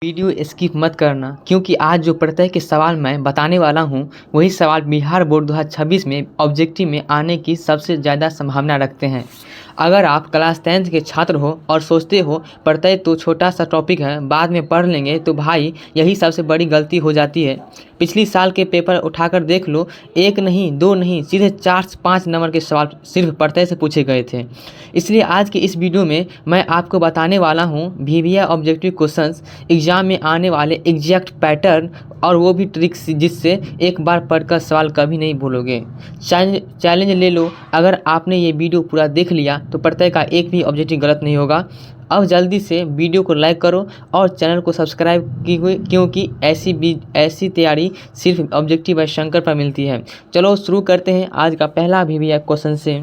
Video skip मत करना क्योंकि आज जो प्रत्यय के सवाल मैं बताने वाला हूँ वही सवाल बिहार बोर्ड 2026 में ऑब्जेक्टिव में आने की सबसे ज़्यादा संभावना रखते हैं। अगर आप क्लास 10th के छात्र हो और सोचते हो प्रत्यय तो छोटा सा टॉपिक है बाद में पढ़ लेंगे, तो भाई यही सबसे बड़ी गलती हो जाती है। पिछली साल के पेपर उठाकर देख लो, एक नहीं दो नहीं सीधे 4 से 5 नंबर के सवाल सिर्फ प्रत्यय से पूछे गए थे। इसलिए आज के इस वीडियो में मैं आपको बताने वाला हूँ VBA ऑब्जेक्टिव क्वेश्चंस एग्जाम में आने वाले एग्जैक्ट पैटर्न और वो भी ट्रिक्स जिससे एक बार पढ़कर सवाल कभी नहीं भूलोगे। चैलेंज ले लो, अगर आपने ये वीडियो पूरा देख लिया तो प्रत्यय का एक भी ऑब्जेक्टिव गलत नहीं होगा। अब जल्दी से वीडियो को लाइक करो और चैनल को सब्सक्राइब की हुई, क्योंकि ऐसी तैयारी सिर्फ ऑब्जेक्टिव बाय शंकर पर मिलती है। चलो शुरू करते हैं आज का पहला VBA क्वेश्चन से।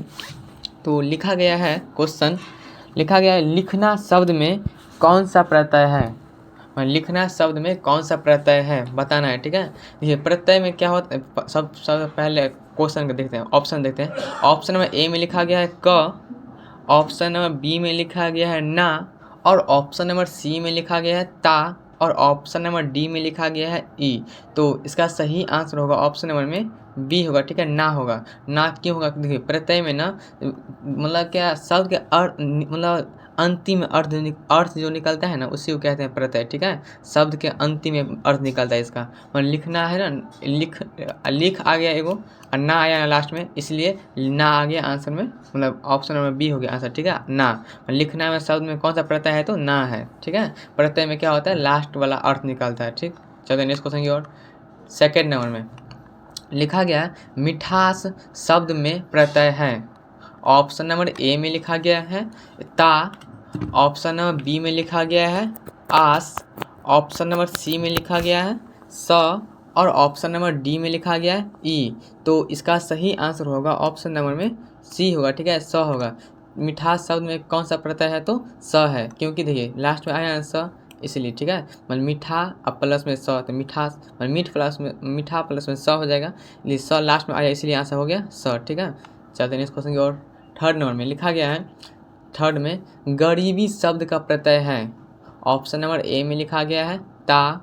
तो लिखा गया है क्वेश्चन, लिखा गया है लिखना शब्द में कौन सा प्रत्यय है। लिखना शब्द में कौन सा प्रत्यय है बताना है, ठीक है। देखिए प्रत्यय में क्या होता है, सब पहले क्वेश्चन को देखते हैं, ऑप्शन देखते हैं। ऑप्शन नंबर ए में लिखा गया है क, ऑप्शन नंबर बी में लिखा गया है ना, और ऑप्शन नंबर सी में लिखा गया है ता, और ऑप्शन नंबर डी में लिखा गया है ई। तो इसका सही आंसर होगा ऑप्शन नंबर में बी होगा, ठीक है, ना होगा। ना क्यों होगा, देखिए प्रत्यय में ना मतलब क्या शब्द के अर्थ मतलब अंतिम अर्थ जो निकलता है ना उसी को कहते हैं प्रत्यय, ठीक है। शब्द के अंतिम में अर्थ निकलता है इसका। मतलब लिखना है ना, लिख आ गया एगो और ना आया ना लास्ट में, इसलिए ना आ गया आंसर में, मतलब ऑप्शन नंबर बी हो गया आंसर, ठीक है। ना लिखना में शब्द में कौन सा प्रत्यय है, तो ना है, ठीक है। प्रत्यय में क्या होता है, लास्ट वाला अर्थ निकलता है, ठीक। चलते नेक्स्ट क्वेश्चन की ओर। सेकेंड नंबर में लिखा गया है मिठास शब्द में प्रत्यय है। ऑप्शन नंबर ए में लिखा गया है ता, ऑप्शन नंबर बी में लिखा गया है आस, ऑप्शन नंबर सी में लिखा गया है स, और ऑप्शन नंबर डी में लिखा गया है ई। तो इसका सही आंसर होगा ऑप्शन नंबर में सी होगा, ठीक है, स होगा। मिठास शब्द में कौन सा प्रत्यय है, तो स है, क्योंकि देखिए लास्ट में आया है स इसलिए, ठीक है। मतलब मीठा और प्लस में स, तो मिठास मतलब मीठा प्लस में स हो जाएगा, इसलिए स लास्ट में आया इसलिए आंसर हो गया स, ठीक है। चलते हैं नेक्स्ट क्वेश्चन की ओर। थर्ड नंबर में लिखा गया है, थर्ड में गरीबी शब्द का प्रत्यय है। ऑप्शन नंबर ए में लिखा गया है ता,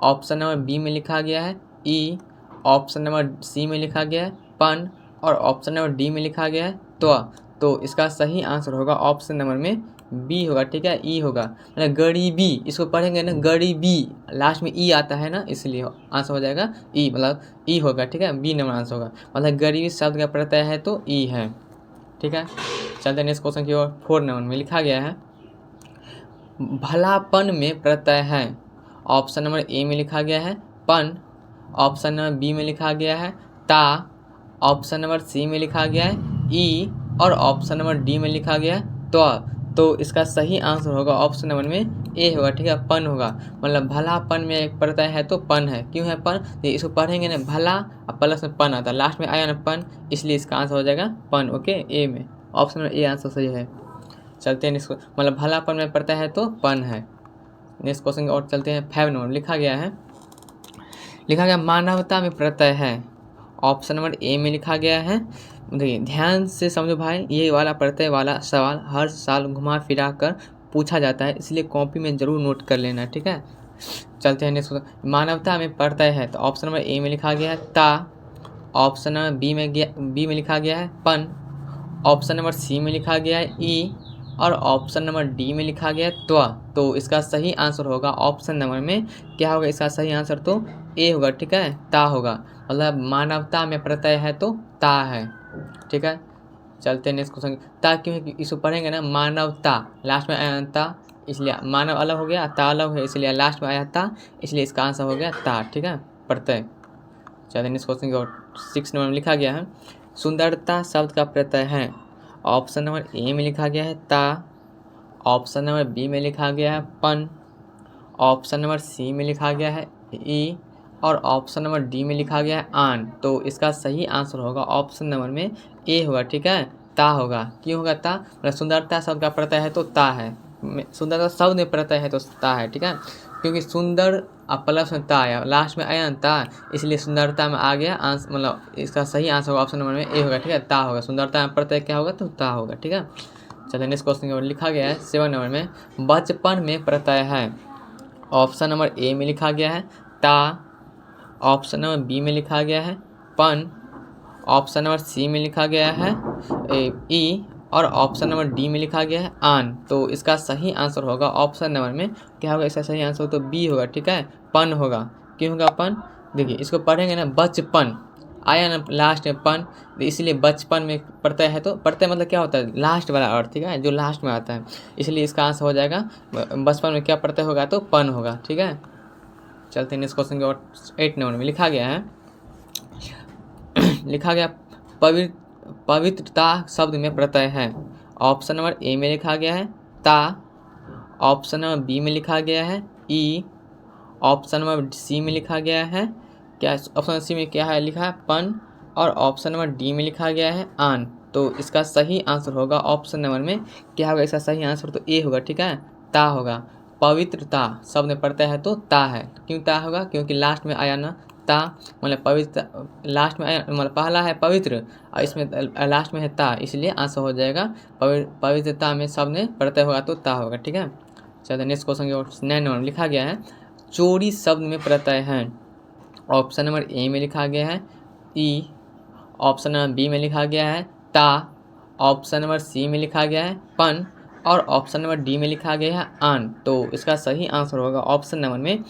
ऑप्शन नंबर बी में लिखा गया है ई, ऑप्शन नंबर सी में लिखा गया है पन, और ऑप्शन नंबर डी में लिखा गया है त्व। तो इसका सही आंसर होगा ऑप्शन नंबर में बी होगा, ठीक है, ई होगा। मतलब गरीबी, इसको पढ़ेंगे ना गरीबी, लास्ट में ई आता है ना, इसलिए आंसर हो जाएगा ई, मतलब ई होगा, ठीक है, बी नंबर आंसर होगा। मतलब गरीबी शब्द का प्रत्यय है तो ई है, ठीक है। चलते हैं नेक्स्ट क्वेश्चन की ओर। 4 नंबर में लिखा गया है भलापन में प्रत्यय है। ऑप्शन नंबर ए में लिखा गया है पन, ऑप्शन नंबर बी में लिखा गया है ता, ऑप्शन नंबर सी में लिखा गया है ई, और ऑप्शन नंबर डी में लिखा गया है त्व। तो इसका सही आंसर होगा ऑप्शन नंबर में ए होगा, ठीक है, पन होगा। मतलब भलापन में एक प्रत्यय है तो पन है। क्यों है पन, इसको पढ़ेंगे ना भला और प्लस में पन आता है, लास्ट में आया ना पन, इसलिए इसका आंसर हो जाएगा पन, ओके, ए में ऑप्शन नंबर ए आंसर सही है। चलते हैं नेक्स्ट, मतलब भलापन में प्रत्यय है तो पन है। नेक्स्ट क्वेश्चन और चलते हैं। 5 नंबर लिखा गया मानवता में प्रत्यय है। ऑप्शन नंबर ए में लिखा गया है, देखिए ध्यान से समझो भाई, ये वाला प्रत्यय वाला सवाल हर साल घुमा फिरा कर पूछा जाता है, इसलिए कॉपी में ज़रूर नोट कर लेना, ठीक है। चलते हैं नेक्स्ट, मानवता में प्रत्यय है तो ऑप्शन नंबर ए में लिखा गया है ता, ऑप्शन नंबर बी में लिखा गया है पन, ऑप्शन नंबर सी में लिखा गया है ई, और ऑप्शन नंबर डी में लिखा गया है त्व। तो इसका सही आंसर होगा ऑप्शन नंबर में क्या होगा, इसका सही आंसर तो ए होगा, ठीक है, ता होगा। मतलब मानवता में प्रत्यय है तो ता है, ठीक है। चलते हैं नेक्स्ट क्वेश्चन। ता क्यों है, इसको पढ़ेंगे ना मानवता, लास्ट में आया ता, इसलिए मानव अलग हो गया, ता अलग है, इसलिए लास्ट में आया ता, इसलिए इसका आंसर हो गया ता, ठीक है, प्रत्यय। चलते हैं नेक्स्ट क्वेश्चन की ओर। 6 नंबर में लिखा गया है सुंदरता शब्द का प्रत्यय है। ऑप्शन नंबर ए में लिखा गया है ता, ऑप्शन नंबर बी में लिखा गया है पन, ऑप्शन नंबर सी में लिखा गया है ई, और ऑप्शन नंबर डी में लिखा गया है आन। तो इसका सही आंसर होगा ऑप्शन नंबर में ए होगा, ठीक है, ता होगा। क्यों होगा ता, मतलब सुंदरता शब्द का प्रत्यय है तो ता है, सुंदरता शब्द में प्रत्यय है तो ता है, ठीक है। क्योंकि सुंदर प्लस में ता आया, लास्ट में आया ता, इसलिए सुंदरता में आ गया आंसर, मतलब इसका सही आंसर होगा ऑप्शन नंबर में ए होगा, ठीक है, ता होगा। सुंदरता में प्रत्यय क्या होगा, तो ता होगा, ठीक है। चलिए नेक्स्ट क्वेश्चन की ओर। लिखा गया है 7 नंबर में बचपन में प्रत्यय है। ऑप्शन नंबर ए में लिखा गया है ता, ऑप्शन नंबर बी में लिखा गया है पन, ऑप्शन नंबर सी में लिखा गया है ई, और ऑप्शन नंबर डी में लिखा गया है आन। तो इसका सही आंसर होगा ऑप्शन नंबर में क्या होगा, इसका सही आंसर तो बी होगा, ठीक है, पन होगा। क्यों होगा पन, देखिए इसको पढ़ेंगे ना, बचपन आया ना लास्ट में पन, तो इसलिए बचपन में प्रत्यय है, तो प्रत्यय मतलब क्या होता है, लास्ट वाला अर्थ, ठीक है, जो लास्ट में आता है, इसलिए इसका आंसर हो जाएगा बचपन में क्या प्रत्यय होगा, तो पन होगा, ठीक है। चलते हैं नेक्स्ट क्वेश्चन के और 8 नंबर में लिखा गया है लिखा गया पवित्रता शब्द में प्रत्यय है। ऑप्शन नंबर ए में लिखा गया है ता, ऑप्शन नंबर बी में लिखा गया है ई, ऑप्शन नंबर सी में लिखा गया है क्या, ऑप्शन सी में क्या है लिखा है पन, और ऑप्शन नंबर डी में लिखा गया है आन। तो इसका सही आंसर होगा ऑप्शन नंबर में क्या होगा, इसका सही आंसर तो ए होगा, ठीक है, ता होगा। पवित्रता शब्द में प्रत्यय है तो ता है। क्यों ता होगा, क्योंकि लास्ट में आया ना ता, मतलब पवित्र लास्ट में आया, मतलब पहला है पवित्र और इसमें लास्ट में है ता, इसलिए आंसर हो जाएगा पवित्रता में शब्द में प्रत्यय होगा तो ता होगा, ठीक है। चलिए नेक्स्ट क्वेश्चन की ओर 9 नंबर में लिखा गया है चोरी शब्द में प्रत्यय है। ऑप्शन नंबर ए में लिखा गया है ई, ऑप्शन नंबर बी में लिखा गया है ता, ऑप्शन नंबर सी में लिखा गया है पन, और ऑप्शन नंबर डी में लिखा गया है आन। तो इसका सही आंसर होगा ऑप्शन नंबर में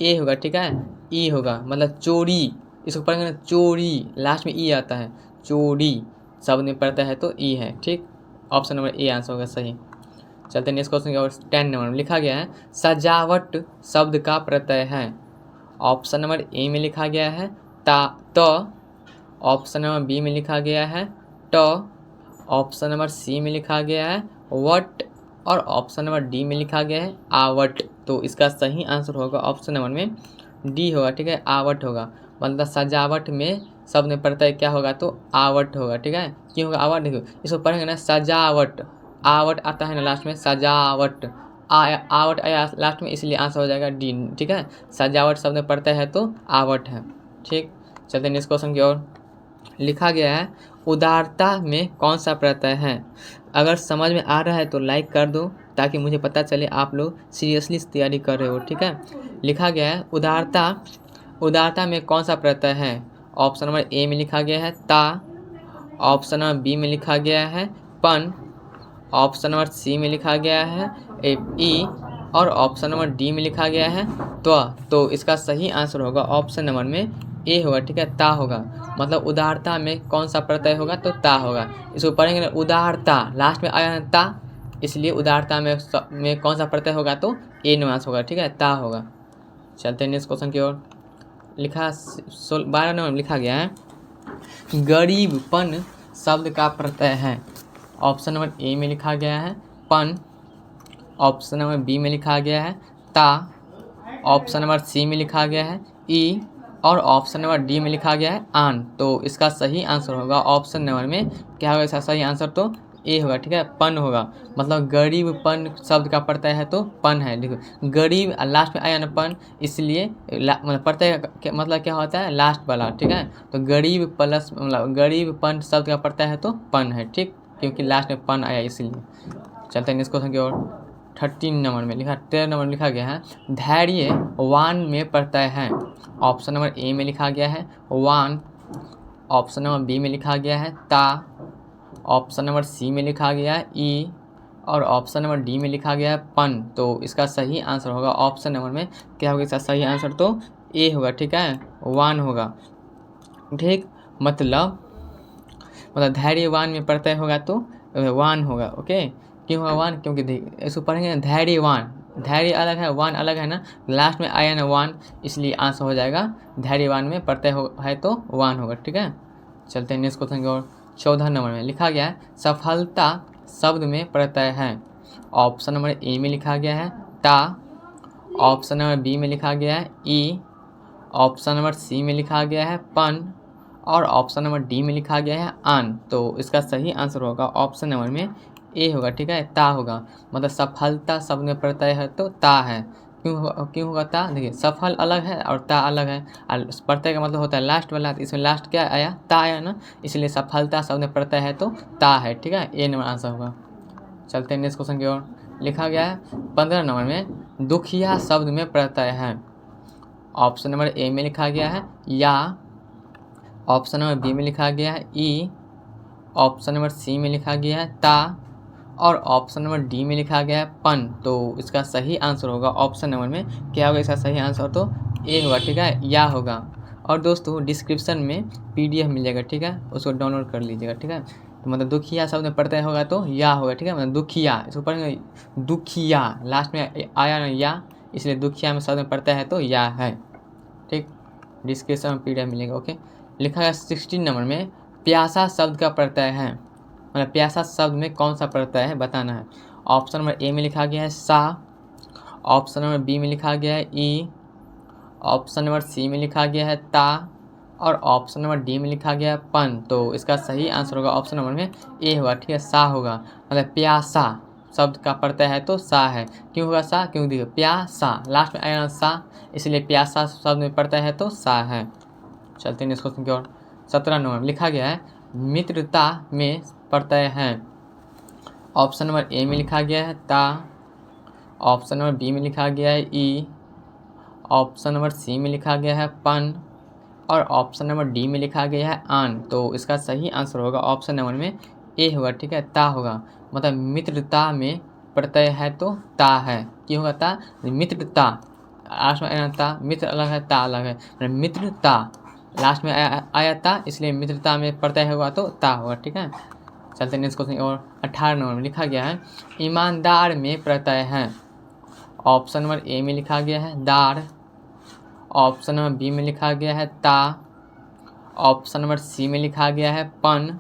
ए होगा, ठीक है, ई होगा, मतलब चोरी, इसको पढ़ेंगे ना चोरी, लास्ट में ई आता है, चोरी शब्द में प्रत्यय है तो ई है, ठीक, ऑप्शन नंबर ए आंसर होगा सही। चलते हैं नेक्स्ट क्वेश्चन की ओर 10 नंबर में लिखा गया है सजावट शब्द का प्रत्यय है। ऑप्शन नंबर ए में लिखा गया है ता त, ऑप्शन नंबर बी में लिखा गया है ट, ऑप्शन नंबर सी में लिखा गया है वट, और ऑप्शन नंबर डी में लिखा गया है आवट। तो इसका सही आंसर होगा ऑप्शन नंबर में डी होगा, ठीक है, आवट होगा, मतलब सजावट में शब्द में प्रत्यय क्या होगा, तो आवट होगा, ठीक है। क्यों होगा आवट, देखो इसको पढ़ेंगे ना सजावट, आवट आता है ना लास्ट में, सजावट आवट आया लास्ट में, इसलिए आंसर हो जाएगा डी, ठीक है, सजावट शब्द में प्रत्यय है तो आवट है, ठीक। चलते नेक्स्ट क्वेश्चन की ओर लिखा गया है उदारता में कौन सा प्रत्यय है। अगर समझ में आ रहा है तो लाइक कर दो ताकि मुझे पता चले आप लोग सीरियसली तैयारी कर रहे हो, ठीक है। लिखा गया है उदारता में कौन सा प्रत्यय है। ऑप्शन नंबर ए में लिखा गया है ता, ऑप्शन नंबर बी में लिखा गया है पन, ऑप्शन नंबर सी में लिखा गया है ई, और ऑप्शन नंबर डी में लिखा गया है त्व। तो इसका सही आंसर होगा ऑप्शन नंबर में ए होगा, ठीक है, ता होगा, मतलब उदारता में कौन सा प्रत्यय होगा, तो ता होगा। इसको पढ़ेंगे ना उदारता, लास्ट में आया है ता, इसलिए उदारता में कौन सा प्रत्यय होगा, तो ए निवास होगा, ठीक है, ता होगा। चलते हैं नेक्स्ट क्वेश्चन की ओर लिखा 12 नंबर में लिखा गया है गरीबपन शब्द का प्रत्यय है। ऑप्शन नंबर ए में लिखा गया है पन, ऑप्शन नंबर बी में लिखा गया है ता, ऑप्शन नंबर सी में लिखा गया है ई, और ऑप्शन नंबर डी में लिखा गया है आन। तो इसका सही आंसर होगा ऑप्शन नंबर में क्या होगा, इसका सही आंसर तो ए होगा, ठीक है, पन होगा, मतलब गरीबपन शब्द का प्रत्यय है तो पन है। देखो गरीब लास्ट में आया ना पन, इसलिए मतलब प्रत्यय मतलब क्या होता है, लास्ट वाला, ठीक है, तो गरीब प्लस मतलब गरीबपन शब्द का प्रत्यय है तो पन है, ठीक, क्योंकि लास्ट में पन आया इसलिए। चलते हैं नेक्स्ट क्वेश्चन की ओर 13 नंबर में 13 नंबर में लिखा गया है धैर्यवान में प्रत्यय है। ऑप्शन नंबर ए में लिखा गया है वान, ऑप्शन नंबर बी में लिखा गया है ता, ऑप्शन नंबर सी में लिखा गया है ई, और ऑप्शन नंबर डी में लिखा गया है पन। तो इसका सही आंसर होगा ऑप्शन नंबर में क्या होगा, इसका सही आंसर तो ए होगा, ठीक है, वान होगा, ठीक, मतलब धैर्यवान में प्रत्यय होगा तो वान होगा, ओके। क्यों होगा वान, क्योंकि इसको पढ़ेंगे धैर्यवान, धैर्य अलग है वान अलग है ना, लास्ट में आया ना वान, इसलिए आंसर हो जाएगा धैर्यवान में प्रत्यय है तो वान होगा, ठीक है। चलते हैं नेक्स्ट क्वेश्चन की ओर 14 नंबर में लिखा गया है सफलता शब्द में प्रत्यय है। ऑप्शन नंबर ए में लिखा गया है ता, ऑप्शन नंबर बी में लिखा गया है ई, ऑप्शन नंबर सी में लिखा गया है पन, और ऑप्शन नंबर डी में लिखा गया है आन। तो इसका सही आंसर होगा ऑप्शन नंबर में ए होगा, ठीक है, ता होगा, मतलब सफलता शब्द में प्रत्यय है तो ता है। क्यों होगा ता, देखिए सफल अलग है और ता अलग है, और प्रत्यय का मतलब होता है लास्ट वाला, तो इसमें लास्ट क्या आया, ता आया ना, इसलिए सफलता शब्द में प्रत्यय है तो ता है, ठीक है, ए नंबर आंसर होगा। चलते हैं नेक्स्ट क्वेश्चन की ओर लिखा गया है 15 नंबर में दुखिया शब्द में प्रत्यय है। ऑप्शन नंबर ए में लिखा गया है या, ऑप्शन नंबर बी में लिखा गया है ई, ऑप्शन नंबर सी में लिखा गया है ता, और ऑप्शन नंबर डी में लिखा गया है पन। तो इसका सही आंसर होगा ऑप्शन नंबर में क्या होगा, इसका सही आंसर तो ए होगा, ठीक है, या होगा। और दोस्तों डिस्क्रिप्शन में पीडीएफ मिल जाएगा, ठीक है, उसको डाउनलोड कर लीजिएगा, ठीक है। तो मतलब दुखिया शब्द में प्रत्यय होगा तो या होगा, ठीक है, मतलब दुखिया, इसको पढ़ेंगे दुखिया, लास्ट में आया ना या, इसलिए दुखिया में शब्द में प्रत्यय है तो या है, ठीक। डिस्क्रिप्शन में पीडीएफ मिलेगा, ओके। लिखा गया 16 नंबर में प्यासा शब्द का प्रत्यय है, मतलब प्यासा शब्द में कौन सा प्रत्यय है बताना है। ऑप्शन नंबर ए में लिखा गया है सा, ऑप्शन नंबर बी में लिखा गया है ई, ऑप्शन नंबर सी में लिखा गया है ता, और ऑप्शन नंबर डी में लिखा गया है पन। तो इसका सही आंसर होगा ऑप्शन नंबर में ए होगा, ठीक है, सा होगा। मतलब प्यासा शब्द का प्रत्यय है तो सा है। क्यों होगा सा, क्यों देखिए प्यासा लास्ट में आया ना सा, इसलिए प्यासा शब्द में प्रत्यय है तो सा है। चलते हैं इस क्वेश्चन की ओर। 17 नंबर में लिखा गया है मित्रता में प्रत्यय है। ऑप्शन नंबर ए में लिखा गया है ता, ऑप्शन नंबर बी में लिखा गया है ई, ऑप्शन नंबर सी में लिखा गया है पन, और ऑप्शन नंबर डी में लिखा गया है आन। तो इसका सही आंसर होगा ऑप्शन नंबर में ए होगा, ठीक है, ता होगा। मतलब मित्रता में प्रत्यय है तो ता है। क्यों होगा ता, मित्रता लास्ट में आया ता, मित्र अलग है ता अलग है, मतलब मित्रता लास्ट में आया ता, इसलिए मित्रता में प्रत्यय होगा तो ता होगा, ठीक है। चलते नेक्स्ट क्वेश्चन। और 18 नंबर में लिखा गया है ईमानदार में प्रत्यय है। ऑप्शन नंबर ए में लिखा गया है दार, ऑप्शन नंबर बी में लिखा गया है ता, ऑप्शन नंबर सी में लिखा गया है पन,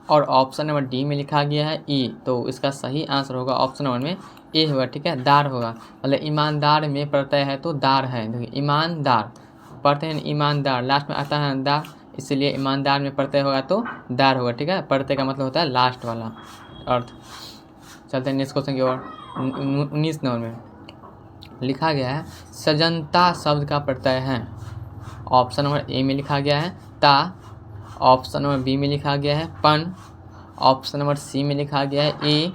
और ऑप्शन नंबर डी में लिखा गया है ई। तो इसका सही आंसर होगा ऑप्शन नंबर में ए होगा, ठीक है, दार होगा। मतलब ईमानदार में प्रत्यय है तो दार है। देखिए ईमानदार पढ़ते हैं ईमानदार, लास्ट में आता है दार, इसलिए ईमानदार में प्रत्यय होगा तो दार होगा, ठीक है। प्रत्यय का मतलब होता है लास्ट वाला अर्थ। चलते हैं नेक्स्ट क्वेश्चन की ओर। 19 नंबर में लिखा गया है सजनता शब्द का प्रत्यय है। ऑप्शन नंबर ए में लिखा गया है ता, ऑप्शन नंबर बी में लिखा गया है पन, ऑप्शन नंबर सी में लिखा गया है ए,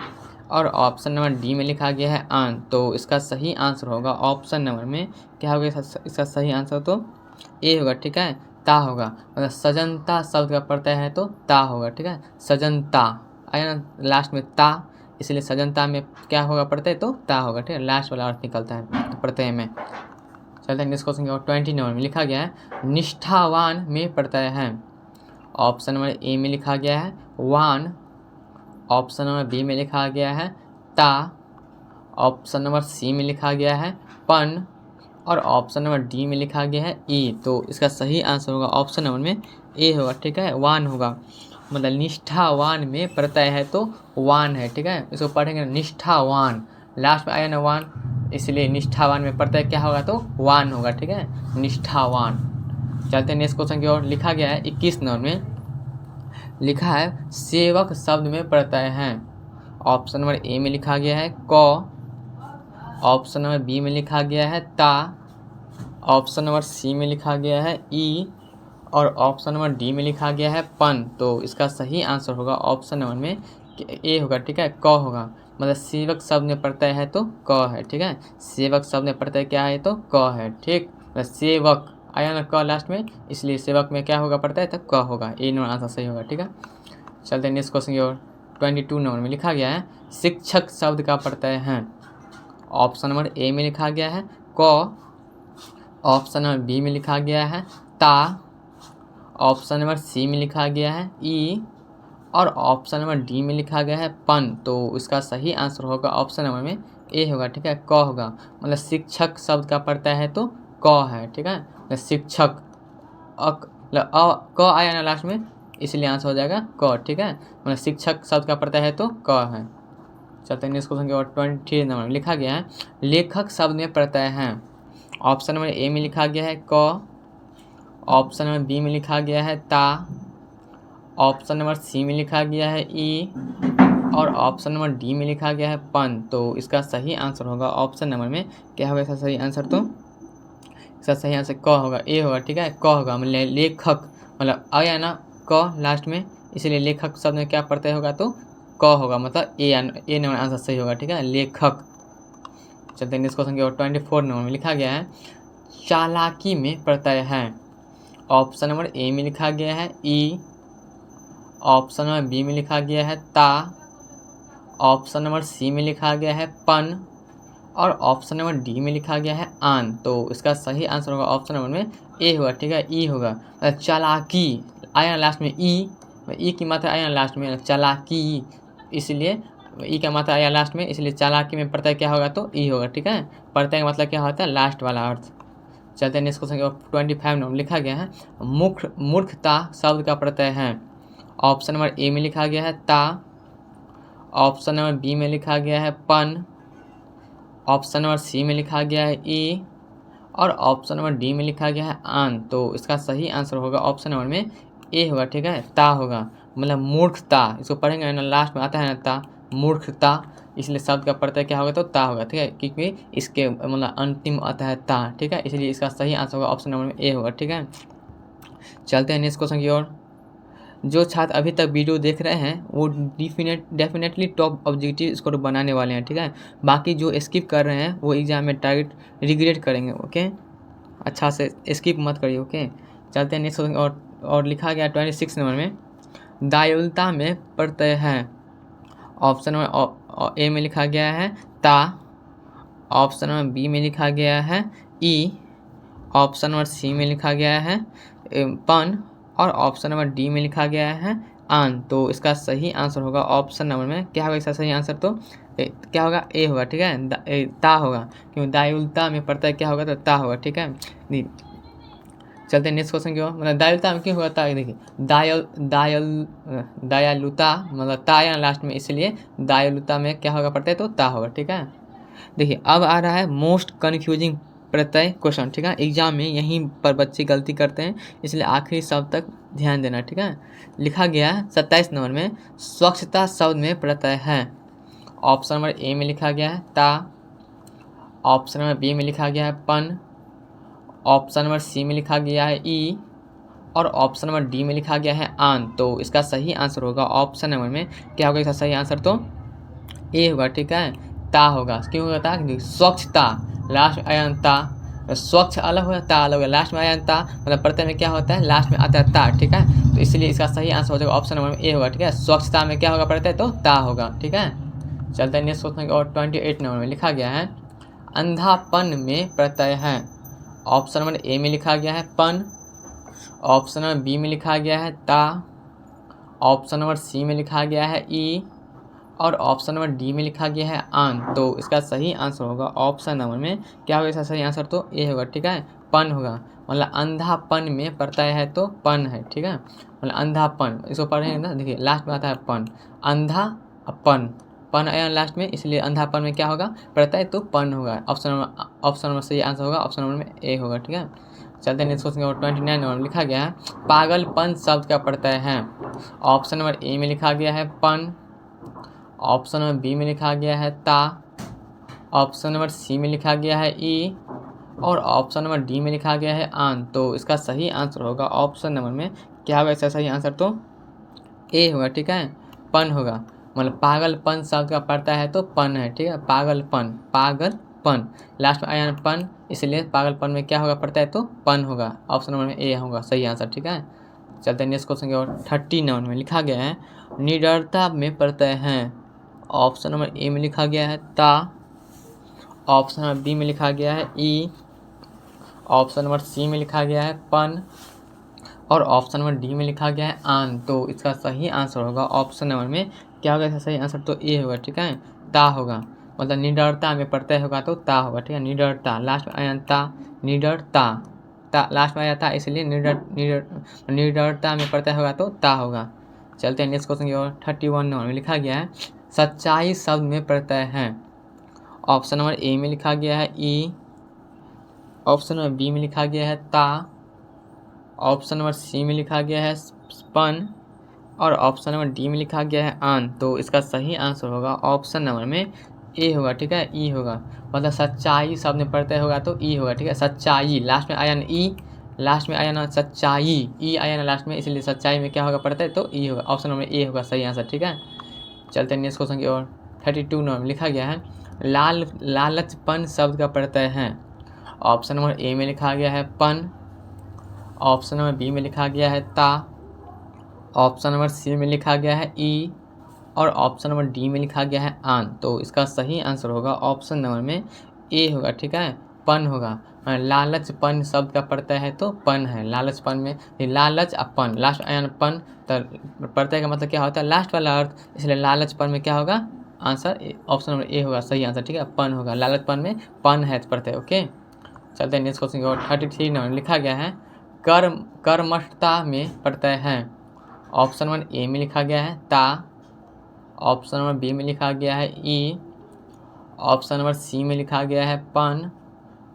और ऑप्शन नंबर डी में लिखा गया है आन। तो इसका सही आंसर होगा ऑप्शन नंबर में क्या होगा, इसका सही आंसर तो ए होगा, ठीक है, ता होगा। मतलब सजनता शब्द का प्रत्यय है तो ता होगा, ठीक है, सजनता आया ना लास्ट में ता, इसलिए सजनता में क्या होगा प्रत्यय तो ता होगा, ठीक है, लास्ट वाला अर्थ निकलता है प्रत्यय में। चलते हैं नेक्स्ट क्वेश्चन की ओर। 20 नंबर में लिखा गया है निष्ठावान में प्रत्यय है। ऑप्शन नंबर ए में लिखा गया है वान, ऑप्शन नंबर बी में लिखा गया है ता, ऑप्शन नंबर सी में लिखा गया है पन, और ऑप्शन नंबर डी में लिखा गया है ई। तो इसका सही आंसर होगा ऑप्शन नंबर में ए होगा, ठीक है, वान होगा। मतलब निष्ठावान में प्रत्यय है तो वान है, ठीक है, इसको पढ़ेंगे निष्ठावान, लास्ट में आया ना वान, इसलिए निष्ठावान में प्रत्यय क्या होगा तो वान होगा, ठीक है, निष्ठावान। चलते हैं नेक्स्ट क्वेश्चन की ओर। लिखा गया है 21 नंबर में लिखा है सेवक शब्द में प्रत्यय है। ऑप्शन नंबर ए में लिखा गया है क, ऑप्शन नंबर बी में लिखा गया है ता, ऑप्शन नंबर सी में लिखा गया है ई, और ऑप्शन नंबर डी में लिखा गया है पन। तो इसका सही आंसर होगा ऑप्शन नंबर में ए होगा, ठीक है, क होगा। मतलब सेवक शब्द में प्रत्यय है तो क है, ठीक है, सेवक शब्द में प्रत्यय क्या है तो क है, ठीक। मतलब सेवक आया ना क लास्ट में, इसलिए सेवक में क्या होगा प्रत्यय तो क होगा, ए नंबर आंसर सही होगा, ठीक है। चलते हैं नेक्स्ट क्वेश्चन की ओर। 22 नंबर में लिखा गया है शिक्षक शब्द का प्रत्यय है। ऑप्शन नंबर ए में लिखा गया है क, ऑप्शन नंबर बी में लिखा गया है ता, ऑप्शन नंबर सी में लिखा गया है ई, और ऑप्शन नंबर डी में लिखा गया है पन। तो इसका सही आंसर होगा ऑप्शन नंबर में ए होगा, ठीक है, क होगा। मतलब शिक्षक शब्द का प्रत्यय है तो क है, ठीक है, मतलब शिक्षक क आया ना लास्ट में, इसलिए आंसर हो जाएगा क, ठीक है, मतलब शिक्षक शब्द का प्रत्यय है तो क है। चलते हैं नेक्स्ट क्वेश्चन की ओर। 23 नंबर में लिखा गया है लेखक शब्द में प्रत्यय है। ऑप्शन नंबर ए में लिखा गया है क, ऑप्शन नंबर बी में लिखा गया है ता, ऑप्शन नंबर सी में लिखा गया है ई, और ऑप्शन नंबर डी में लिखा गया है पन। तो इसका सही आंसर होगा ऑप्शन नंबर में क्या होगा, इसका सही आंसर तो इसका सही आंसर क होगा, ए होगा, ठीक है, क होगा। मतलब लेखक मतलब आया ना क लास्ट में, इसलिए लेखक शब्द में क्या प्रत्यय होगा तो क होगा, मतलब ए नंबर आंसर सही होगा, ठीक है, लेखक। चलते हैं नेक्स्ट क्वेश्चन की ओर। 24 नंबर में लिखा गया है चालाकी में प्रत्यय है। ऑप्शन नंबर ए में लिखा गया है ई, ऑप्शन नंबर बी में लिखा गया है ता, ऑप्शन नंबर सी में लिखा गया है पन, और ऑप्शन नंबर डी में लिखा गया है आन। तो इसका सही आंसर होगा ऑप्शन नंबर में ए होगा, ठीक है, ई होगा। चालाकी आया लास्ट में, ई की मात्रा आया लास्ट में, चालाकी, इसलिए ई का मात्रा आया लास्ट में, इसलिए चालाकी में प्रत्यय क्या होगा, तो ई होगा, ठीक है। प्रत्यय का मतलब क्या होता है, लास्ट वाला अर्थ। चलते हैं नेक्स्ट क्वेश्चन की ओर। 25 नंबर लिखा गया है मूर्खता शब्द का प्रत्यय है। ऑप्शन नंबर ए में लिखा गया है ता, ऑप्शन नंबर बी में लिखा गया है पन, ऑप्शन नंबर सी में लिखा गया है ई, और ऑप्शन नंबर डी में लिखा गया है आन। तो इसका सही आंसर होगा ऑप्शन नंबर में ए होगा, ठीक है, ता होगा, मतलब मूर्खता। इसको पढ़ेंगे ना, लास्ट में आता है ना ता, मूर्खता, इसलिए शब्द का प्रत्यय क्या होगा, तो ता होगा, ठीक है, क्योंकि इसके मतलब अंतिम आता है ता, ठीक है, इसलिए इसका सही आंसर होगा ऑप्शन नंबर में ए होगा, ठीक है। चलते हैं नेक्स्ट क्वेश्चन की ओर। जो छात्र अभी तक वीडियो देख रहे हैं वो डेफिनेटली टॉप ऑब्जेक्टिव स्कोर बनाने वाले हैं, ठीक है। बाकी जो स्किप कर रहे हैं वो एग्जाम में टारगेट रिग्रेट करेंगे, ओके, अच्छा से स्किप मत करिए, ओके। चलते हैं नेक्स्ट और लिखा गया 26 नंबर में दायुलता में प्रत्यय है। ऑप्शन नंबर ए में लिखा गया है ता, ऑप्शन नंबर बी में लिखा गया है ई, ऑप्शन नंबर सी में लिखा गया है पन, और ऑप्शन नंबर डी में लिखा गया है आन। तो इसका सही आंसर होगा ऑप्शन नंबर में क्या होगा, इसका सही आंसर तो क्या होगा, ए होगा, ठीक है, ता होगा, क्योंकि दायुलता में प्रत्यय क्या होगा, तो ता होगा, ठीक है। चलते हैं नेक्स्ट क्वेश्चन की ओर। मतलब दायुलता में क्यों होगा ता, देखिए दयालुता मतलब ता या लास्ट में, इसलिए दायुलता में क्या होगा प्रत्यय, तो ता होगा, ठीक है। देखिए अब आ रहा है मोस्ट कन्फ्यूजिंग प्रत्यय क्वेश्चन, ठीक है, एग्जाम में यहीं पर बच्चे गलती करते हैं, इसलिए आखिरी शब्द तक ध्यान देना, ठीक है। लिखा गया है 27 नंबर में स्वच्छता शब्द में प्रत्यय है। ऑप्शन नंबर ए में लिखा गया है ता, ऑप्शन नंबर बी में लिखा गया है पन, ऑप्शन नंबर सी में लिखा गया है ई, और ऑप्शन नंबर डी में लिखा गया है आन। तो इसका सही आंसर होगा ऑप्शन नंबर में क्या होगा, इसका सही आंसर तो ए होगा, ठीक है, ता होगा। क्यों होगा ता, स्वच्छता लास्ट में आया ता, स्वच्छ अलग होगा, ता अलग होगा, लास्ट में आया ता, मतलब प्रत्यय में क्या होता है, लास्ट में आता है ता, ठीक है। तो इसलिए इसका सही आंसर हो जाएगा ऑप्शन नंबर में ए होगा, ठीक है, स्वच्छता में क्या होगा प्रत्यय, तो ता होगा, ठीक है। चलते हैं नेक्स्ट क्वेश्चन और 28 नंबर में लिखा गया है अंधापन में प्रत्यय है। ऑप्शन नंबर ए में लिखा गया है पन, ऑप्शन नंबर बी में लिखा गया है ता, ऑप्शन नंबर सी में लिखा गया है ई, और ऑप्शन नंबर डी में लिखा गया है आन। तो इसका सही आंसर होगा ऑप्शन नंबर में क्या होगा, इसका सही आंसर तो ए होगा, ठीक है, पन होगा, मतलब अंधापन में प्रत्यय है तो पन है, ठीक है, मतलब अंधापन। इसको पढ़ेंगे ना, देखिए लास्ट में आता है पन, अंधापन, पन आया लास्ट में, इसलिए अंधापन में क्या होगा प्रत्यय, तो पन होगा। ऑप्शन नंबर सही आंसर होगा ऑप्शन नंबर में ए होगा, ठीक है। चलते हैं नेक्स्ट क्वेश्चन और 29 नंबर में लिखा गया है पागलपन शब्द का प्रत्यय है। ऑप्शन नंबर ए में लिखा गया है पन, ऑप्शन नंबर बी में लिखा गया है ता, ऑप्शन नंबर सी में लिखा गया है ई, और ऑप्शन नंबर डी में लिखा गया है आन। तो इसका सही आंसर होगा ऑप्शन नंबर में क्या होगा, इसका सही आंसर तो ए होगा, ठीक है, पन होगा, मतलब पागलपन शब्द का प्रत्यय है तो पन है, ठीक है, पागलपन, पागलपन लास्ट में आया पन, इसलिए पागलपन में क्या होगा प्रत्यय, तो पन होगा, ऑप्शन नंबर में ए होगा सही आंसर, ठीक है। चलते हैं नेक्स्ट क्वेश्चन की ओर। 30 नंबर में लिखा गया है निडरता में प्रत्यय है। ऑप्शन नंबर ए में लिखा गया है ता, ऑप्शन नंबर बी में लिखा गया है ई, ऑप्शन नंबर सी में लिखा गया है पन, और ऑप्शन नंबर डी में लिखा गया है आन। तो इसका सही आंसर होगा ऑप्शन नंबर में क्या होगा, इसका सही आंसर तो ए होगा, ठीक है, ता होगा, मतलब निडरता में प्रत्यय होगा तो ता होगा, ठीक है, निडरता लास्ट में आया ता, निडरता, ता लास्ट में आया था, इसलिए निडरता में प्रत्यय होगा तो ता होगा। चलते हैं नेक्स्ट क्वेश्चन की ओर। 31 नंबर में लिखा गया है सच्चाई शब्द में प्रत्यय है। ऑप्शन नंबर ए में लिखा गया है ई, ऑप्शन नंबर बी में लिखा गया है ता, ऑप्शन नंबर सी में लिखा गया है पन, और ऑप्शन नंबर डी में लिखा गया है आन। तो इसका सही आंसर होगा ऑप्शन नंबर में ए होगा, ठीक है, ई होगा, मतलब सच्चाई शब्द में प्रत्यय होगा तो ई होगा, ठीक है, सच्चाई लास्ट में आया ना ई, लास्ट में आया ना सच्चाई, ई आया ना लास्ट में, इसलिए सच्चाई में क्या होगा प्रत्यय, तो ई होगा, ऑप्शन नंबर ए होगा सही आंसर, ठीक है। चलते हैं नेक्स्ट क्वेश्चन की ओर। 32 नंबर में लिखा गया है लालचपन शब्द का प्रत्यय है। ऑप्शन नंबर ए में लिखा गया है पन, ऑप्शन नंबर बी में लिखा गया है ता, ऑप्शन नंबर सी में लिखा गया है ई, और ऑप्शन नंबर डी में लिखा गया है आन। तो इसका सही आंसर होगा ऑप्शन नंबर में ए होगा, ठीक है, पन होगा। लालचपन शब्द का प्रत्यय है तो पन है। लालचपन में लालच अपन लास्ट आयन पन, तो प्रत्यय का मतलब क्या होता है लास्ट वाला अर्थ, इसलिए लालचपन में क्या होगा आंसर ऑप्शन नंबर ए होगा सही आंसर, ठीक है, पन होगा। लालचपन में पन है प्रत्यय। ओके, चलते हैं नेक्स्ट क्वेश्चन की ओर। 33 नंबर लिखा गया है कर्मठता में प्रत्यय है। ऑप्शन नंबर ए में लिखा गया है ता, ऑप्शन नंबर बी में लिखा गया है ई, ऑप्शन नंबर सी में लिखा गया है पन,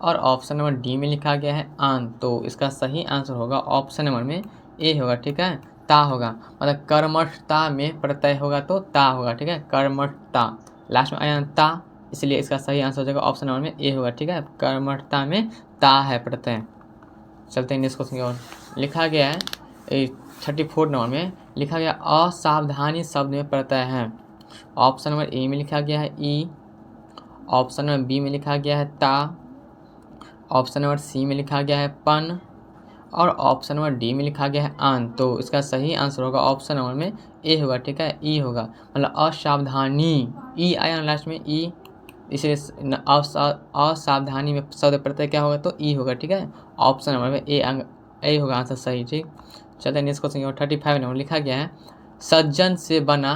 और ऑप्शन नंबर डी में लिखा गया है आन। तो इसका सही आंसर होगा ऑप्शन नंबर में ए होगा, ठीक है, ता होगा। मतलब कर्मठता में प्रत्यय होगा तो ता होगा, ठीक है, कर्मठता लास्ट में आया ता, इसलिए इसका सही आंसर हो जाएगा ऑप्शन नंबर में ए होगा, ठीक है, कर्मठता में ता है प्रत्यय। चलते हैं नेक्स्ट क्वेश्चन की ओर। लिखा गया है 34 नंबर में लिखा गया असावधानी शब्द में प्रत्यय है। ऑप्शन नंबर ए में लिखा गया है ई, ऑप्शन नंबर बी में लिखा गया है ता, ऑप्शन नंबर सी में लिखा गया है पन, और ऑप्शन नंबर डी में लिखा गया है आन। तो इसका सही आंसर होगा ऑप्शन नंबर में ए होगा, ठीक है, ई होगा। मतलब असावधानी, ई आया लास्ट में ई, इसलिए असावधानी में शब्द प्रत्यय क्या होगा तो ई होगा, ठीक है, ऑप्शन नंबर में ए होगा आंसर सही, ठीक। चलते हैं नेक्स्ट क्वेश्चन की ओर। 35 नंबर लिखा गया है सज्जन से बना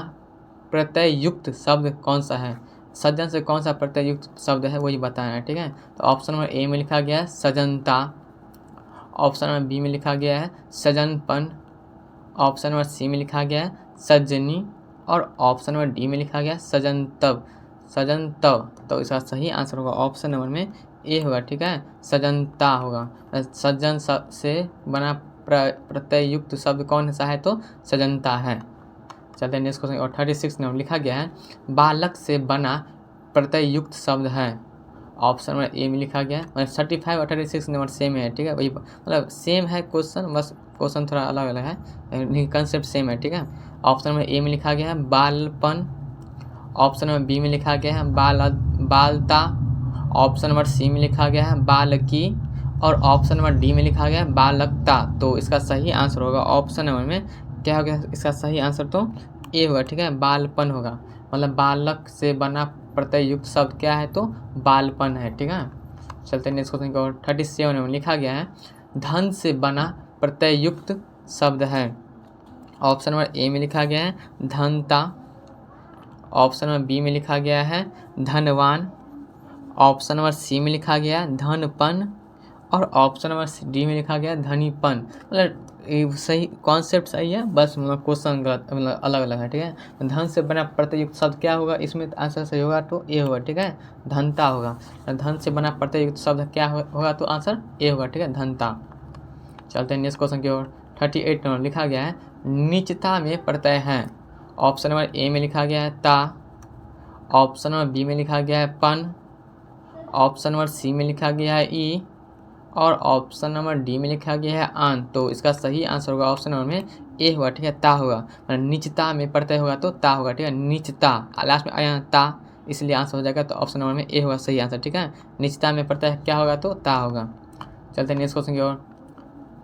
प्रत्यय युक्त शब्द कौन सा है। सज्जन से कौन सा प्रत्यय युक्त शब्द है वही बताना है, ठीक है। तो ऑप्शन नंबर ए में लिखा गया है सजनता, ऑप्शन नंबर बी में लिखा गया है सजनपन, ऑप्शन नंबर सी में लिखा गया है सजनी, और ऑप्शन नंबर डी में लिखा गया है सजनतव। तो इसका सही आंसर होगा ऑप्शन नंबर में ए होगा, ठीक है, सजनता होगा। सज्जन से बना प्रत्यय युक्त शब्द कौन सा है तो सजनता है। चलते हैं नेक्स्ट क्वेश्चन। और 36 नंबर लिखा गया है बालक से बना प्रत्यय युक्त शब्द है। ऑप्शन नंबर ए में लिखा गया है, मतलब 35 और 36 नंबर सेम है, ठीक है, वही मतलब सेम है क्वेश्चन, बस क्वेश्चन थोड़ा अलग अलग है लेकिन कंसेप्ट सेम है, ठीक है। ऑप्शन नंबर ए में लिखा गया है बालपन, ऑप्शन नंबर बी में लिखा गया है बालता, ऑप्शन नंबर सी में लिखा गया है बालकी, और ऑप्शन नंबर डी में लिखा गया है बालकता। तो इसका सही आंसर होगा ऑप्शन नंबर में क्या होगा, इसका सही आंसर तो ए होगा, ठीक है, बालपन होगा। मतलब बालक से बना प्रत्यय युक्त शब्द क्या है तो बालपन है, ठीक है। चलते हैं नेक्स्ट क्वेश्चन की ओर। 37 में लिखा गया है धन से बना प्रत्यय युक्त शब्द है। ऑप्शन नंबर ए में लिखा गया है धनता, ऑप्शन नंबर बी में लिखा गया है धनवान, ऑप्शन नंबर सी में लिखा गया है धनपन, और ऑप्शन नंबर डी में लिखा गया है धनीपन। मतलब सही कॉन्सेप्ट सही है, बस मतलब क्वेश्चन गलत मतलब अलग अलग है, ठीक है। धन से बना प्रत्यय युक्त शब्द क्या होगा, इसमें आंसर सही होगा तो ए होगा, ठीक है, धनता होगा। धन से बना प्रत्यय युक्त शब्द क्या होगा तो आंसर ए होगा, ठीक है, धनता। चलते हैं नेक्स्ट क्वेश्चन की ओर। 38 नंबर लिखा गया है नीचता में प्रत्यय है। ऑप्शन नंबर ए में लिखा गया है ता, ऑप्शन नंबर बी में लिखा गया है पन, ऑप्शन नंबर सी में लिखा गया है ई, और ऑप्शन नंबर डी में लिखा गया है आन। तो इसका सही आंसर होगा ऑप्शन नंबर में ए होगा, ठीक है, ता होगा। मतलब नीचता में प्रत्यय होगा तो ता होगा, ठीक है, नीचता लास्ट में आया ता, इसलिए आंसर हो जाएगा तो ऑप्शन नंबर में ए होगा सही आंसर, ठीक है। नीचता में प्रत्यय क्या होगा तो ता होगा। चलते हैं नेक्स्ट क्वेश्चन की ओर।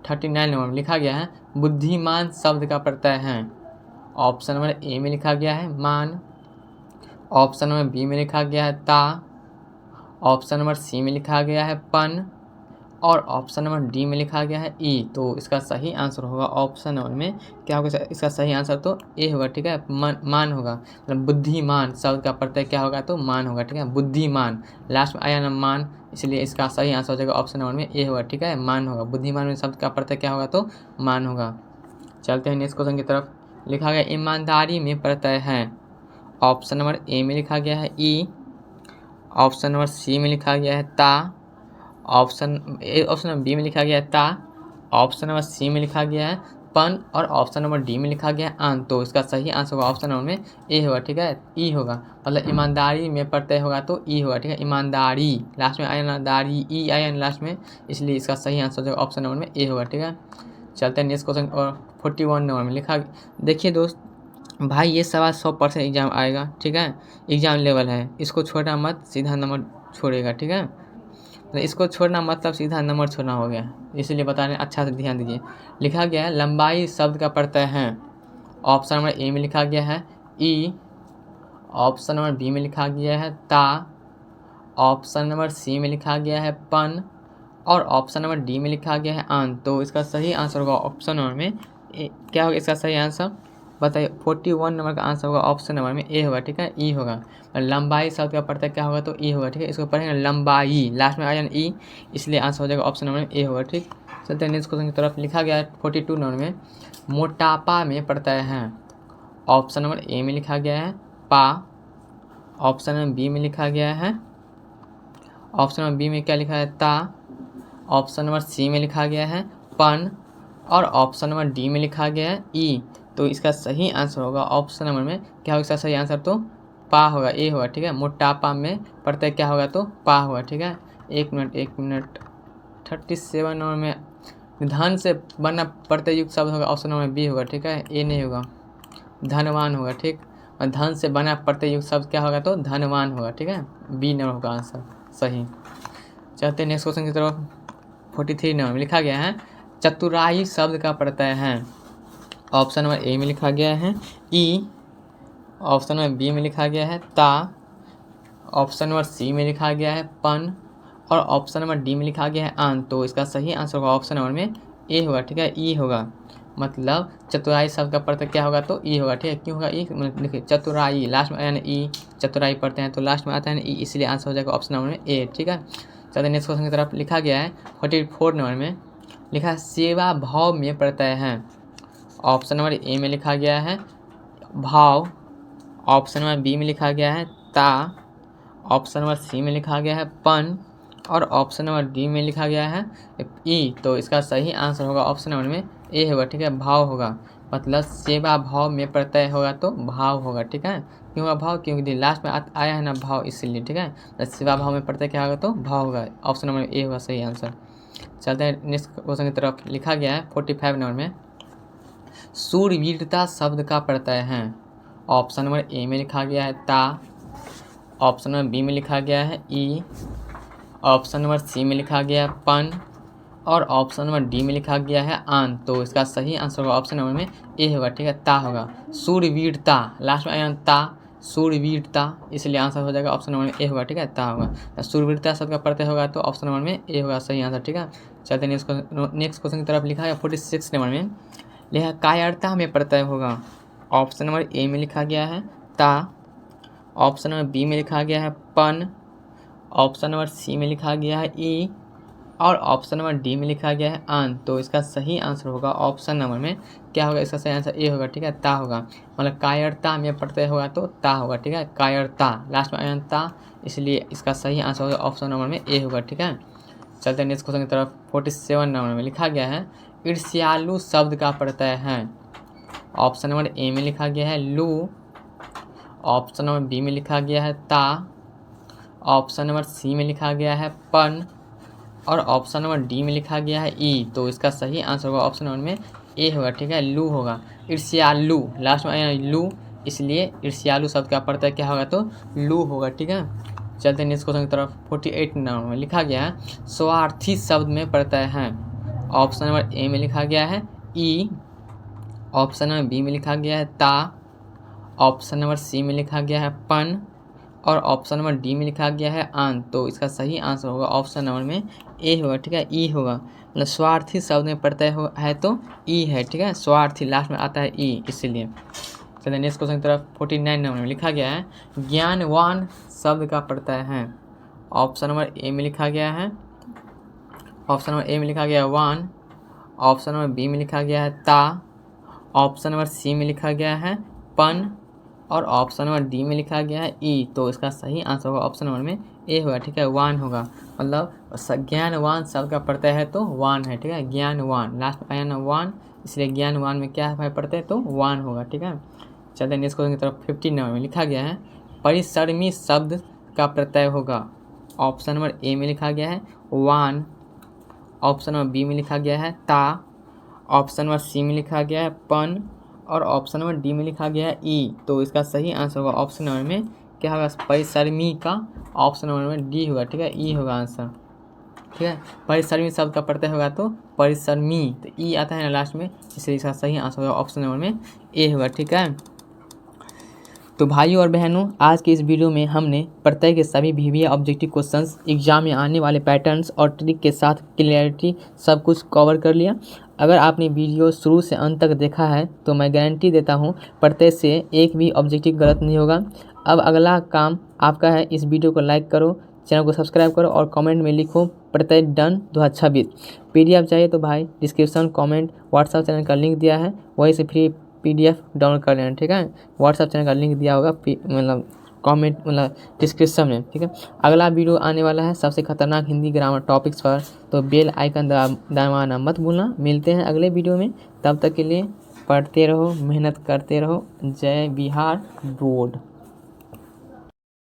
39 नंबर में लिखा गया है बुद्धिमान शब्द का प्रत्यय है। ऑप्शन नंबर ए में लिखा गया है मान, ऑप्शन नंबर बी में लिखा गया है ता, ऑप्शन नंबर सी में लिखा गया है पन, और ऑप्शन नंबर डी में लिखा गया है ई। तो इसका सही आंसर होगा ऑप्शन नंबर में क्या होगा, इसका सही आंसर तो ए होगा, ठीक है, मान होगा। मतलब बुद्धिमान शब्द का प्रत्यय क्या होगा तो मान होगा, ठीक है, बुद्धिमान लास्ट में आया ना मान, इसलिए इसका सही आंसर हो जाएगा ऑप्शन नंबर में ए होगा, ठीक है, मान होगा। बुद्धिमान में शब्द का प्रत्यय क्या होगा तो मान होगा। चलते हैं नेक्स्ट क्वेश्चन की तरफ। लिखा गया ईमानदारी में प्रत्यय है। ऑप्शन नंबर ए में लिखा गया है ई, ऑप्शन नंबर सी में लिखा गया है ता, ऑप्शन नंबर बी में लिखा गया है ता, ऑप्शन नंबर सी में लिखा गया है पन, और ऑप्शन नंबर डी में लिखा गया है आन। तो इसका सही आंसर होगा ऑप्शन नंबर में ए होगा, ठीक है, ई होगा। मतलब ईमानदारी में प्रत्यय होगा तो ई होगा, ठीक है, ईमानदारी लास्ट में आया ना दारी, ई आया ना लास्ट में, इसलिए इसका सही आंसर हो जाएगा ऑप्शन नंबर में ए होगा, ठीक है। चलते हैं नेक्स्ट क्वेश्चन। और 41 नंबर में लिखा, देखिए दोस्त भाई ये सवाल 100% एग्जाम आएगा, ठीक है, एग्जाम लेवल है, इसको छोड़ना मत, सीधा नंबर छोड़ेगा, ठीक है। तो इसको छोड़ना मतलब सीधा नंबर छोड़ना हो गया, इसलिए बता रहे हैं, अच्छा से ध्यान दीजिए। लिखा गया है लंबाई शब्द का प्रत्यय है। ऑप्शन नंबर ए में लिखा गया है ई, ऑप्शन नंबर बी में लिखा गया है ता, ऑप्शन नंबर सी में लिखा गया है पन, और ऑप्शन नंबर डी में लिखा गया है आन। तो इसका सही आंसर होगा ऑप्शन नंबर में क्या होगा इसका सही आंसर, बताइए। 41 नंबर का आंसर होगा ऑप्शन नंबर में ए होगा, ठीक है, ई होगा। लंबाई शब्द का प्रत्यय क्या होगा, तो ई होगा, ठीक है। इसको पढ़ेंगे लंबाई, लास्ट में आया ना ई, इसलिए आंसर हो जाएगा ऑप्शन नंबर में ए होगा, ठीक। चलते हैं नेक्स्ट क्वेश्चन की तरफ। लिखा गया है 42 नंबर में मोटापा में प्रत्यय है। ऑप्शन नंबर ए में लिखा गया है पा, ऑप्शन नंबर बी में लिखा गया है, ऑप्शन नंबर बी में क्या लिखा है ता, ऑप्शन नंबर सी में लिखा गया है पन, और ऑप्शन नंबर डी में लिखा गया है ई। तो इसका सही आंसर होगा ऑप्शन नंबर में क्या होगा, इसका सही आंसर तो पा होगा, ए होगा, ठीक है। मोटापा में प्रत्यय क्या होगा, तो पा होगा, ठीक है। 1 मिनट 37 नंबर में धन से बना प्रत्यय युक्त शब्द होगा, ऑप्शन नंबर बी होगा, ठीक है, ए नहीं होगा, धनवान होगा, ठीक। और धन से बना प्रत्यय युक्त शब्द क्या होगा, तो धनवान होगा, ठीक है, बी नंबर होगा आंसर सही। चलते हैं नेक्स्ट क्वेश्चन की तरफ। 43 नंबर में लिखा गया है चतुराई शब्द का प्रत्यय है। ऑप्शन नंबर ए में लिखा गया है ई, ऑप्शन नंबर बी में लिखा गया है ता, ऑप्शन नंबर सी में लिखा गया है पन, और ऑप्शन नंबर डी में लिखा गया है आन। तो इसका सही आंसर होगा ऑप्शन नंबर में ए होगा, ठीक है, ई होगा। मतलब चतुराई शब्द का प्रत्यय क्या होगा, तो ई होगा, ठीक है। क्यों होगा ई, देखिए चतुराई लास्ट में आया ना ई, चतुराई पढ़ते हैं तो लास्ट में आता है ना ई, इसलिए आंसर हो जाएगा ऑप्शन नंबर में ए, ठीक है। चलते नेक्स्ट क्वेश्चन की तरफ। लिखा गया है 44 नंबर में लिखा है सेवा भाव में प्रत्यय है। ऑप्शन नंबर ए में लिखा गया है भाव, ऑप्शन नंबर बी में लिखा गया है ता, ऑप्शन नंबर सी में लिखा गया है पन, और ऑप्शन नंबर डी में लिखा गया है ई। तो इसका सही आंसर होगा ऑप्शन नंबर में ए होगा, ठीक है, भाव होगा। मतलब सेवा भाव में प्रत्यय होगा तो भाव होगा, ठीक है। क्यों होगा भाव, क्योंकि लास्ट में आया है ना भाव, इसलिए, ठीक है। तो सेवा भाव में प्रत्यय क्या होगा, तो भाव होगा, ऑप्शन नंबर ए होगा सही आंसर। चलते हैं नेक्स्ट क्वेश्चन की तरफ। लिखा गया है 45 नंबर में शूरवीरता शब्द का प्रत्यय है। ऑप्शन नंबर ए में लिखा गया है ता, ऑप्शन नंबर बी में लिखा गया है ई, ऑप्शन नंबर सी में लिखा गया है पन, और ऑप्शन नंबर डी में लिखा गया है आन। तो इसका सही आंसर होगा ऑप्शन नंबर में ए होगा, ठीक है, ता होगा। शूरवीरता लास्ट में आया ता, शूरवीरता, इसलिए आंसर हो जाएगा ऑप्शन नंबर में ए होगा, ठीक है, ता होगा। शूरवीरता शब्द का प्रत्यय होगा तो ऑप्शन नंबर में ए होगा सही आंसर, ठीक है। चलते नेक्स्ट क्वेश्चन की तरफ। लिखा है 46 नंबर में लिखा कायरता में प्रत्यय होगा। ऑप्शन नंबर ए में लिखा गया है ता, ऑप्शन नंबर बी में लिखा गया है पन, ऑप्शन नंबर सी में लिखा गया है ई, और ऑप्शन नंबर डी में लिखा गया है आन। तो इसका सही आंसर होगा ऑप्शन नंबर में क्या होगा, इसका सही आंसर ए होगा, ठीक है, ता होगा। मतलब कायरता में प्रत्यय होगा तो ता होगा, ठीक है, कायरता लास्ट में आया ता, इसलिए इसका सही आंसर होगा ऑप्शन नंबर में ए होगा, ठीक है। चलते हैं नेक्स्ट क्वेश्चन की तरफ। 47 नंबर में लिखा गया है ईर्ष्यालु शब्द का प्रत्यय है। ऑप्शन नंबर ए में लिखा गया है लू, ऑप्शन नंबर बी में लिखा गया है ता, ऑप्शन नंबर सी में लिखा गया है पन, और ऑप्शन नंबर डी में लिखा गया है ई। तो इसका सही आंसर होगा ऑप्शन नंबर में ए होगा, ठीक है, लू होगा। ईर्ष्यालु लास्ट में आया लू, इसलिए ईर्ष्यालु शब्द का प्रत्यय क्या होगा, तो लू होगा, ठीक है। चलते हैं नेक्स्ट क्वेश्चन की तरफ। 48 नंबर में लिखा गया है स्वार्थी शब्द में प्रत्यय है। ऑप्शन नंबर ए में लिखा गया है ई, ऑप्शन नंबर बी में लिखा गया है ता, ऑप्शन नंबर सी में लिखा गया है पन, और ऑप्शन नंबर डी में लिखा गया है आन। तो इसका सही आंसर होगा ऑप्शन नंबर में ए होगा, ठीक है, ई होगा। मतलब स्वार्थी शब्द में प्रत्यय है तो ई है, ठीक है, स्वार्थी लास्ट में आता है ई, इसीलिए। चलिए नेक्स्ट क्वेश्चन की तरफ। 49 नंबर में लिखा गया है ज्ञानवान शब्द का प्रत्यय है। ऑप्शन नंबर ए में लिखा गया है, ऑप्शन नंबर ए में लिखा गया है वान, ऑप्शन नंबर बी में लिखा गया है ता, ऑप्शन नंबर सी में लिखा गया है पन, और ऑप्शन नंबर डी में लिखा गया है ई। तो इसका सही आंसर होगा ऑप्शन नंबर में ए होगा, ठीक है, वान होगा। मतलब ज्ञानवान शब्द का प्रत्यय है तो वान है, ठीक है, ज्ञानवान लास्ट में आया ना वान, इसलिए ज्ञानवान में क्या है प्रत्यय, तो वान होगा, ठीक है। चलते नेक्स्ट क्वेश्चन की तरफ। 50 नंबर में लिखा गया है परिसरमी शब्द का प्रत्यय होगा। ऑप्शन नंबर ए में लिखा गया है वान, ऑप्शन नंबर बी में लिखा गया है ता, ऑप्शन नंबर सी में लिखा गया है पन, और ऑप्शन नंबर डी में लिखा गया है ई, तो इसका सही आंसर होगा ऑप्शन नंबर में क्या होगा, परिसरमी का ऑप्शन नंबर में डी होगा। ठीक है, ई होगा आंसर। ठीक है, परिसरमी शब्द का प्रत्यय होगा तो परिसरमी, तो ई आता है ना लास्ट में, इसलिए इसका सही आंसर होगा ऑप्शन नंबर में ए होगा। ठीक है, तो भाइयों और बहनों, आज के इस वीडियो में हमने प्रत्यय के सभी वीवीए ऑब्जेक्टिव क्वेश्चंस, एग्जाम में आने वाले पैटर्न्स और ट्रिक के साथ क्लियरिटी सब कुछ कवर कर लिया। अगर आपने वीडियो शुरू से अंत तक देखा है तो मैं गारंटी देता हूँ प्रत्यय से एक भी ऑब्जेक्टिव गलत नहीं होगा। अब अगला काम आपका है, इस वीडियो को लाइक करो, चैनल को सब्सक्राइब करो और कमेंट में लिखो प्रत्यय डन 2026। PDF चाहिए तो भाई डिस्क्रिप्शन, कमेंट, व्हाट्सएप चैनल का लिंक दिया है, वहीं से फ्री PDF डाउनलोड कर लेना। ठीक है, व्हाट्सएप चैनल का लिंक दिया होगा मतलब कमेंट मतलब डिस्क्रिप्शन में। ठीक है, अगला वीडियो आने वाला है सबसे खतरनाक हिंदी ग्रामर टॉपिक्स पर, तो बेल आइकन दबाना मत भूलना। मिलते हैं अगले वीडियो में, तब तक के लिए पढ़ते रहो, मेहनत करते रहो। जय बिहार बोर्ड।